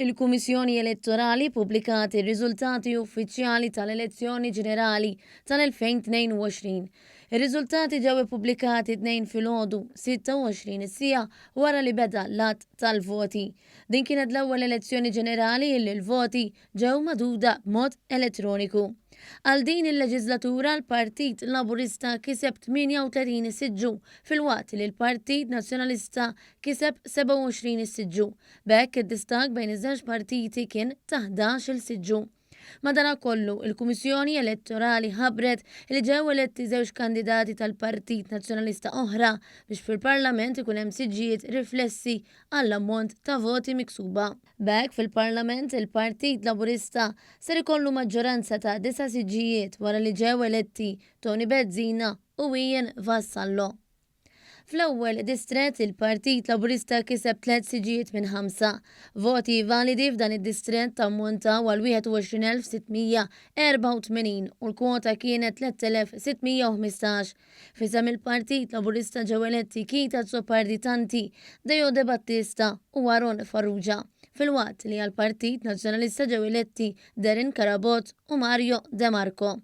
Il-Kummissjoni Elettorali pubblikati r-riżultati uffiċjali tal-elezzjoni ġenerali tal-2022. Ir-riżultati ġew ippubblikati 2 filgħodu 26 sija wara li beda l-att tal-voti. Din kienet l-ewwel elezzjoni ġenerali illi l-voti ġew maduda b'mod elettroniku. Għal din il-leġislatura l-Partit Laburista kiseb 38 siġġu fil-waqt li l-Partit Nazzjonalista kiseb 27 siġġu. B'hekk id-distak bejn iż-żewġ partiti kien ta' 11 siġġu. Madankollu, il-Kummissjoni Elettorali ħabbret li ġew eletti żewġ kandidati tal-Partit Nazzjonalista oħra biex fil-Parlament ikun hemm siġġijiet riflessi għall-ammont ta' voti miksuba. B'hekk fil-Parlament il-Partit Laburista ser ikollu maġġoranza ta' 9 siġġijiet wara li ġew eletti Tony Bezzina u Ian Vassallo. Fl-ewwel distret il-Partit Laburista kiseb 3 siġijiet minn 5. Voti validi f'dan id-distret tammontaw għal 21,684 u l-kwota kienet 3,615. Fisem il-Partit Laburista ġew eletti Kita Zzopardi-Tanti, Dejo De Battista u Aron Farrugia. Fil-waqt li għal-Partit Nazzjonalista ġew eletti Derin Karabot u Mario De Marco.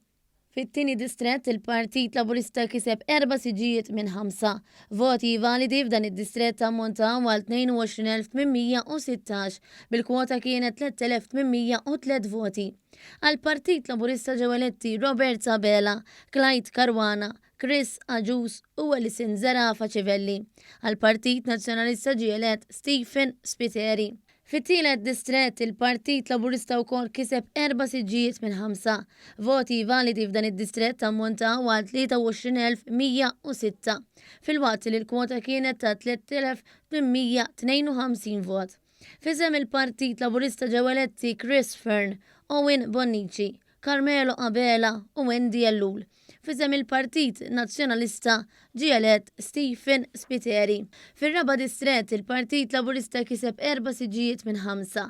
Fit-tieni distret il-Partit Laburista kiseb 4 siġijiet minn 5. Voti validi f'dan id-distret ammontaw għal 22,816 bil-kwota kienet 3,803 voti. Għal-Partit Laburista ġew eletti Robert Sabela, Clyde Caruana, Chris Agius u Alison Zerafa Civelli. Għal-Partit Nazzjonalista ġie elett Stephen Spiteri. Fit-tielet distret il-Partit Laburista wkoll kiseb 4 siġġijiet minn 5. Voti validi f'dan id-distret ammontaw għal 23,106 fil-waqt li l-kwota kienet ta' 3,852 vot. Fisem il-Partit Laburista ġew eletti Chris Fern, Owen Bonnici, Carmelo Abela u Wendy Ellul. Fisem il-Partit Nazzjonalista ġie elett Stephen Spiteri. Fir-raba distret il-Partit Laburista kiseb 4 siġġijiet minn 5.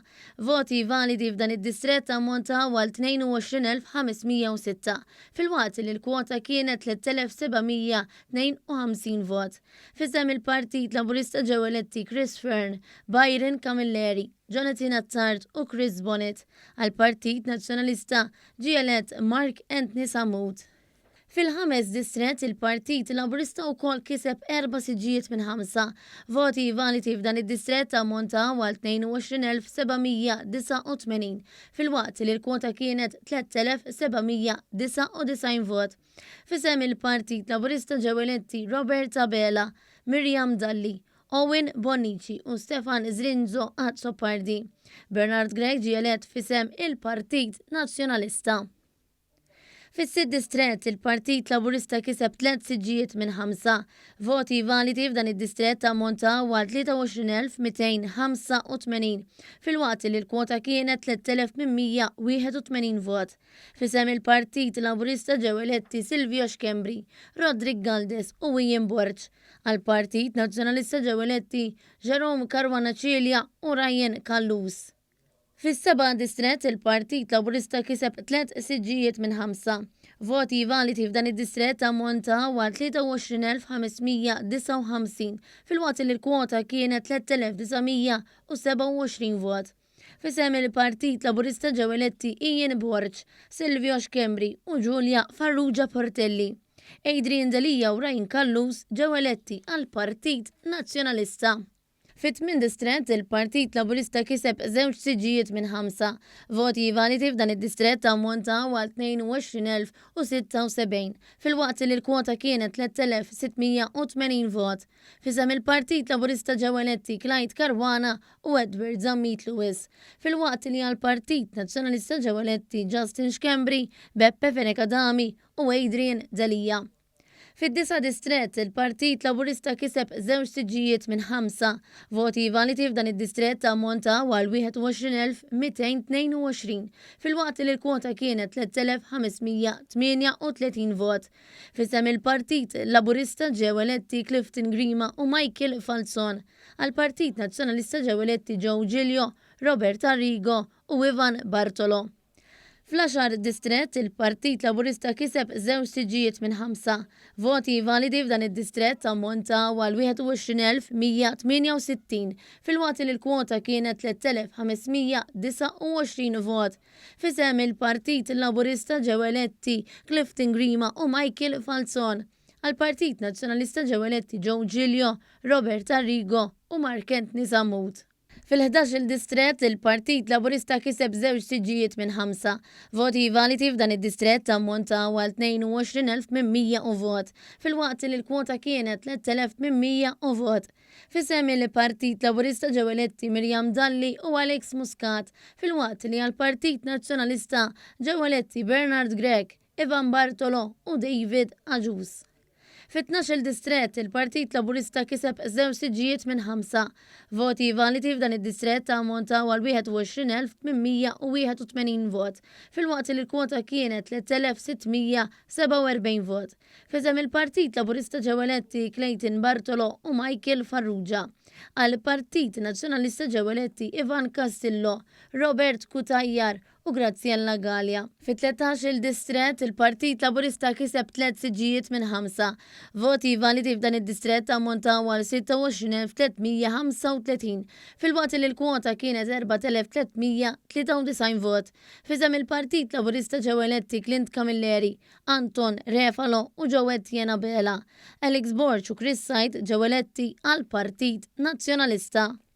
Voti validi f'dan id-distret ammontaw għal 22,506 fil-waqt li l-kwota kienet 3,752 vot. Fisem il-Partit Laburista ġew eletti Chris Fern, Byron Camilleri, Jonathan Attard u Chris Bonnet. Għal-Partit Nazzjonalista ġie elett Mark Anthony Samut. Fil-5 distret il-Partit Laburista wkoll kiseb 4 siġġijiet minn 5. Voti validi f'dan id-distret ammontaw għal 22,789 fil-waqt li l-kwota kienet 3,799 vot. Fisem il-Partit Laburista ġew eletti Robert Abela, Miriam Dalli, Owen Bonnici u Stefan Zrinzo Zzopardi. Bernard Gregg ġie elett fisem il-Partit Nazzjonalista. Fis-6 distret il-Partit Laburista kiseb 3 siġġijiet minn 5. Voti validi f'dan id-distret ammontaw għal 23,285 fil-waqt li l-kwota kienet 3,881 vot. Fisem il-Partit Laburista ġew eletti Silvio Xkembri, Rodrik Galdes u Ian Borch. Għal-Partit Nazzjonalista ġew eletti Jerome Caruana Cilja u Ryan Kallus. Fis-7 distret il-Partit Laburista kiseb 3 siġġijiet minn 5. Voti validi f'dan id-distret ammontaw għal 23,559 fil-waqt li l-kwota kienet 3,927 vot. Fisem il-Partit Laburista ġew eletti Ian Borch, Silvio Xkembri u Giulia Farrugia Portelli. Adrian Dalija u Ryan Kallus ġew eletti għal-Partit Nazzjonalista. Fit-8 distret il-Partit Laburista kiseb 2 siġġijiet minn 5. Voti validi f'dan id-distret ammontaw għal 22,076 fil-waqt li l-kwota kienet 3,680 vot. Fisem il-Partit Laburista ġew eletti Clyde Caruana u Edward Zammit Lewis. Fil-waqt li għal-Partit Nazzjonalista ġew eletti Justin Xkembri, Beppe Fenekadami u Adrian Dalija. Fid-9 distret il-Partit Laburista kiseb 2 siġġijiet minn 5. Voti validi f'dan id-distret ammontaw għal 21,222 fil-waqt li l-kwota kienet 3,538 vot. Fisem il-Partit Laburista ġew eletti Clifton Grima u Michael Falzon. Għal-Partit Nazzjonalista ġew eletti Joe Giglio, Robert Arrigo u Ivan Bartolo. Fl-10 distrett il-Partit Laburista kiseb 2 siġijiet minn 5. Voti validi f'dan id-distrett ammontaw għal 21,168 fil-waqt li l-kwota kienet 3,529 vot. Fisem il-Partit Laburista ġew eletti Clifton Grima u Michael Falzon. Għal-Partit Nazzjonalista ġew eletti Joe Giglio, Robert Arrigo u Mark Anthony Zammut. Fil-11 il-distrett il-Partit Laburista kiseb 2 siġijiet minn 5. Voti validi f'dan id-distrett ammontaw għal 22,100 vot. Fil-waqt li l-kwota kienet 3,100 vot. Fisem il-Partit Laburista ġew eletti Miriam Dalli u Alex Muscat. Fil-waqt li għal-Partit Nazzjonalista ġew eletti Bernard Gregg, Ivan Bartolo u David Aġus. Fit-12 il-distrett il-Partit Laburista kiseb 2 siġijiet minn 5. Voti validi f'dan id-distrett ammontaw għal 21,181 vot. Fil-waqt li l-kwota kienet 3,647 vot. Fisem il-Partit Laburista ġew eletti Clayton Bartolo u Michael Farrugia. Għal-Partit Nazzjonalista ġew eletti Ivan Castillo, Robert Kutajjar u Graziella Gallia. Fit-13 il-distrett il-Partit Laburista kiseb 3 siġijiet minn 5. Voti validi f'dan id-distrett ammontaw għal 26,335 fil-waqt li l-kwota kienet 4,393 vot. Fisem il-Partit Laburista ġew eletti Clint Camilleri, Anton Refalo u Joe Etienne Bela. Alex Borch u Chris Said ġew eletti għal-Partit Nazzjonalista.